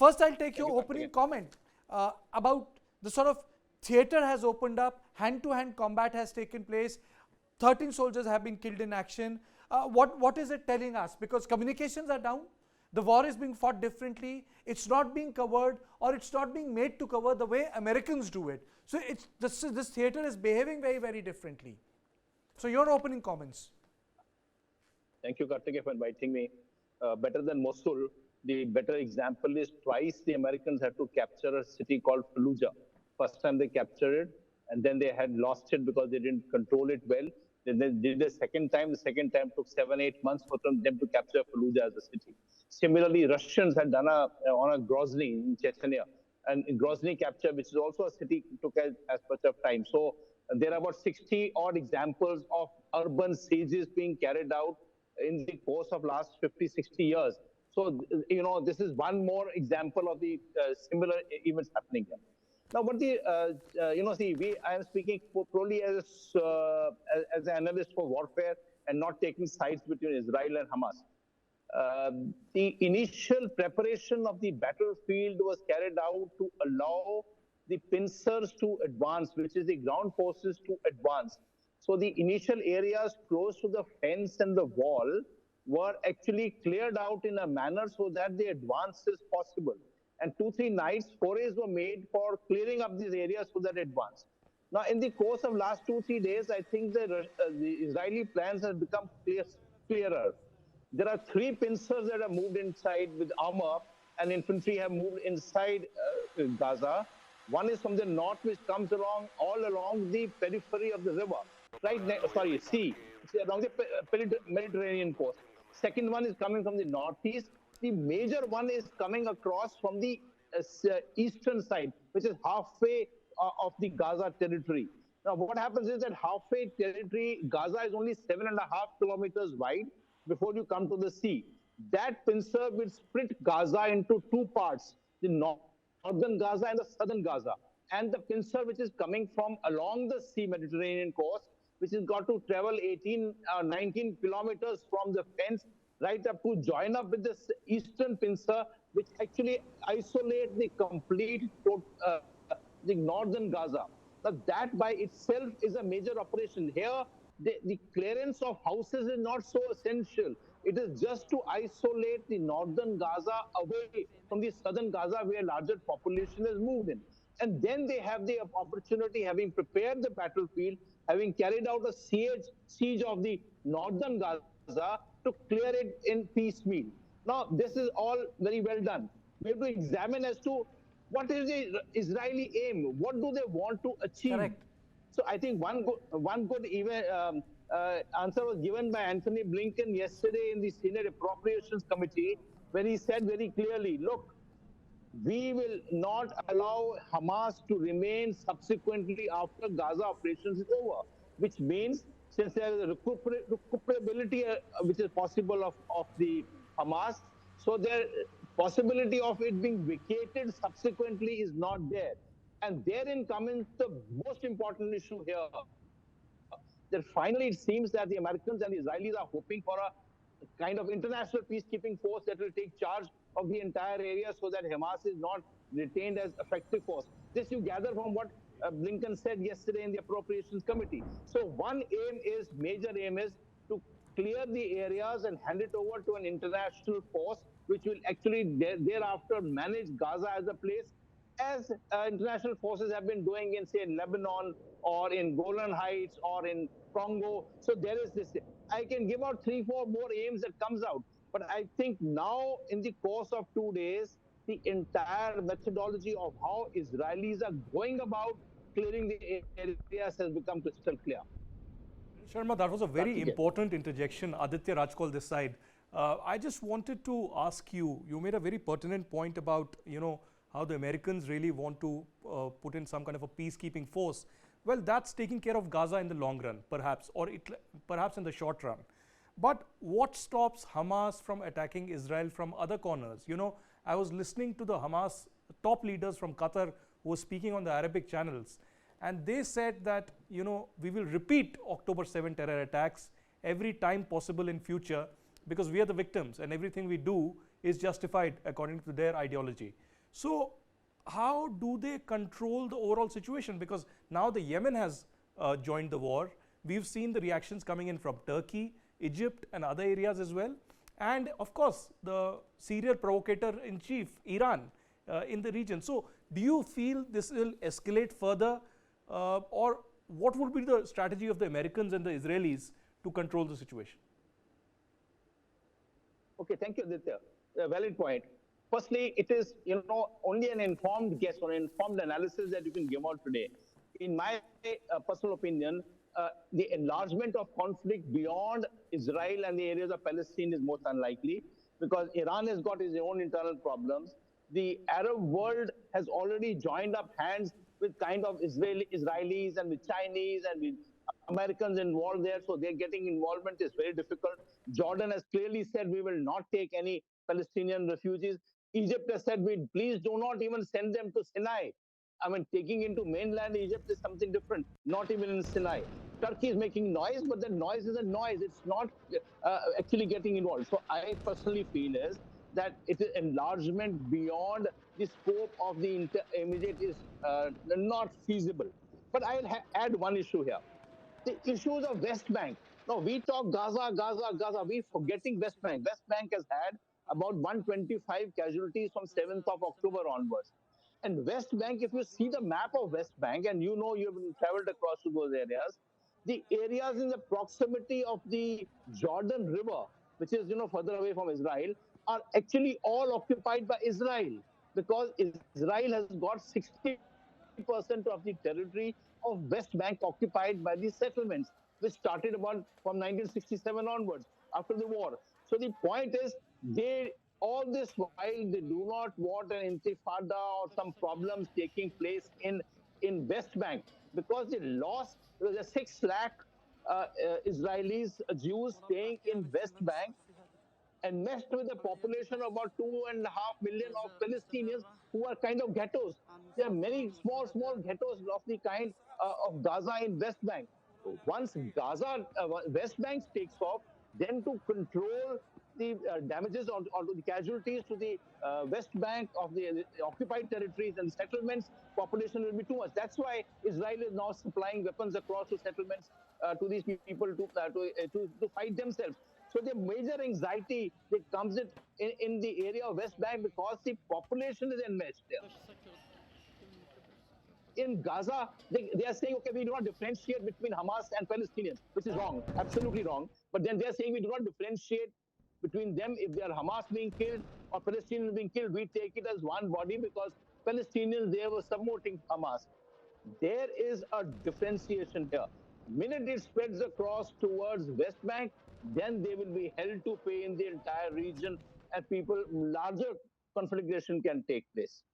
first I'll take your opening comment about the sort of theatre has opened up, hand-to-hand combat has taken place, 13 soldiers have been killed in action. What is it telling us? Because communications are down, the war is being fought differently, it's not being covered, or it's not being made to cover the way Americans do it. So this theatre is behaving very, very differently. So your opening comments. Thank you, Kartikeya, for inviting me. Better than Mosul, the better example is twice the Americans had to capture a city called Fallujah. First time they captured it, and then they had lost it because they didn't control it well. Then they did the second time. The second time took 7-8 months for them to capture Fallujah as a city. Similarly, Russians had done on a Grozny in Chechnya, and in Grozny capture, which is also a city, took as much of time. So there are about 60 odd examples of urban sieges being carried out in the course of last 50-60 years. So this is one more example of the similar events happening here. Now, what I am speaking probably as an analyst for warfare and not taking sides between Israel and Hamas. The initial preparation of the battlefield was carried out to allow the pincers to advance, which is the ground forces to advance. So the initial areas close to the fence and the wall were actually cleared out in a manner so that the advance is possible. And 2-3 nights, forays were made for clearing up these areas so that advance. Now, in the course of last 2-3 days, I think the Israeli plans have become clearer. There are 3 pincers that have moved inside with armor, and infantry have moved inside Gaza. One is from the north, which comes all along the periphery of the river, sea, along the Mediterranean coast. Second one is coming from the northeast. The major one is coming across from the eastern side, which is halfway of the Gaza territory. Now, what happens is that halfway territory, Gaza is only 7.5 kilometers wide before you come to the sea. That pincer will split Gaza into 2 parts, the northern Gaza and the southern Gaza. And the pincer which is coming from along the sea Mediterranean coast, which has got to travel 19 kilometers from the fence right up to join up with the eastern pincer, which actually isolate the complete the northern Gaza. Now that by itself is a major operation. Here, the clearance of houses is not so essential. It is just to isolate the northern Gaza away from the southern Gaza, where larger population is moved in. And then they have the opportunity, having prepared the battlefield, having carried out a siege of the northern Gaza, to clear it in piecemeal. Now, this is all very well done. We have to examine as to what is the Israeli aim? What do they want to achieve? Correct. So I think one good even answer was given by Anthony Blinken yesterday in the Senate Appropriations Committee, where he said very clearly, look, we will not allow Hamas to remain subsequently after Gaza operations is over, which means since there is a recuperability which is possible of the Hamas, so their possibility of it being vacated subsequently is not there. And therein comes the most important issue here, that finally it seems that the Americans and the Israelis are hoping for a kind of international peacekeeping force that will take charge of the entire area so that Hamas is not retained as effective force. This you gather from what Blinken said yesterday in the Appropriations Committee. So one major aim is to clear the areas and hand it over to an international force, which will actually thereafter manage Gaza as a place, as international forces have been doing in, say, Lebanon or in Golan Heights or in Congo. So there is this. I can give out 3-4 more aims that comes out. But I think now, in the course of 2 days, the entire methodology of how Israelis are going about clearing the areas has become crystal clear. Sharma, that was a very important interjection. Aditya Rajkol this side. I just wanted to ask you, you made a very pertinent point about, how the Americans really want to put in some kind of a peacekeeping force. Well, that's taking care of Gaza in the long run, perhaps, or perhaps in the short run. But what stops Hamas from attacking Israel from other corners? I was listening to the Hamas top leaders from Qatar who were speaking on the Arabic channels, and they said that, we will repeat October 7 terror attacks every time possible in future because we are the victims and everything we do is justified according to their ideology. So, how do they control the overall situation? Because now the Yemen has joined the war. We've seen the reactions coming in from Turkey, Egypt, and other areas as well. And of course, the serial provocator in chief, Iran, in the region. So, do you feel this will escalate further, or what would be the strategy of the Americans and the Israelis to control the situation? Okay, thank you, Aditya. A valid point. Firstly, it is only an informed guess or informed analysis that you can give out today. In my personal opinion, the enlargement of conflict beyond Israel and the areas of Palestine is most unlikely because Iran has got its own internal problems. The Arab world has already joined up hands with kind of Israelis and with Chinese and with Americans involved there, so they're getting involvement is very difficult. Jordan has clearly said we will not take any Palestinian refugees. Egypt has said we please do not even send them to Sinai. I mean, taking into mainland Egypt is something different, not even in Sinai. Turkey is making noise, but the noise is a noise. It's not actually getting involved. So I personally feel is that it is enlargement beyond the scope of the immediate is not feasible. But I'll add one issue here, the issues of West Bank. No, we talk Gaza, Gaza, Gaza. We forgetting West Bank. West Bank has had about 125 casualties from 7th of October onwards. And West Bank, if you see the map of West Bank, and you know you've traveled across to those areas, the areas in the proximity of the Jordan River, which is further away from Israel, are actually all occupied by Israel because Israel has got 60% of the territory of West Bank occupied by the settlements, which started about from 1967 onwards after the war. So the point is, they all this while they do not want an intifada or some problems taking place in West Bank because they lost. There was a 6 lakh Israelis, Jews staying in West Bank and messed with a population of about 2.5 million of Palestinians who are kind of ghettos. There are many small, small ghettos of the kind of Gaza in West Bank. Once Gaza, West Bank takes off, then to control the damages or the casualties to the West Bank of the occupied territories and settlements, population will be too much. That's why Israel is now supplying weapons across to settlements to these people to fight themselves. So the major anxiety that comes in the area of West Bank because the population is enmeshed there. In Gaza, they are saying, okay, we do not differentiate between Hamas and Palestinians, which is wrong, absolutely wrong. But then they're saying we do not differentiate between them if they are Hamas being killed or Palestinians being killed. We take it as one body because Palestinians, they were supporting Hamas. There is a differentiation here. Minute it spreads across towards West Bank, then they will be held to pay in the entire region and people, larger conflagration can take place.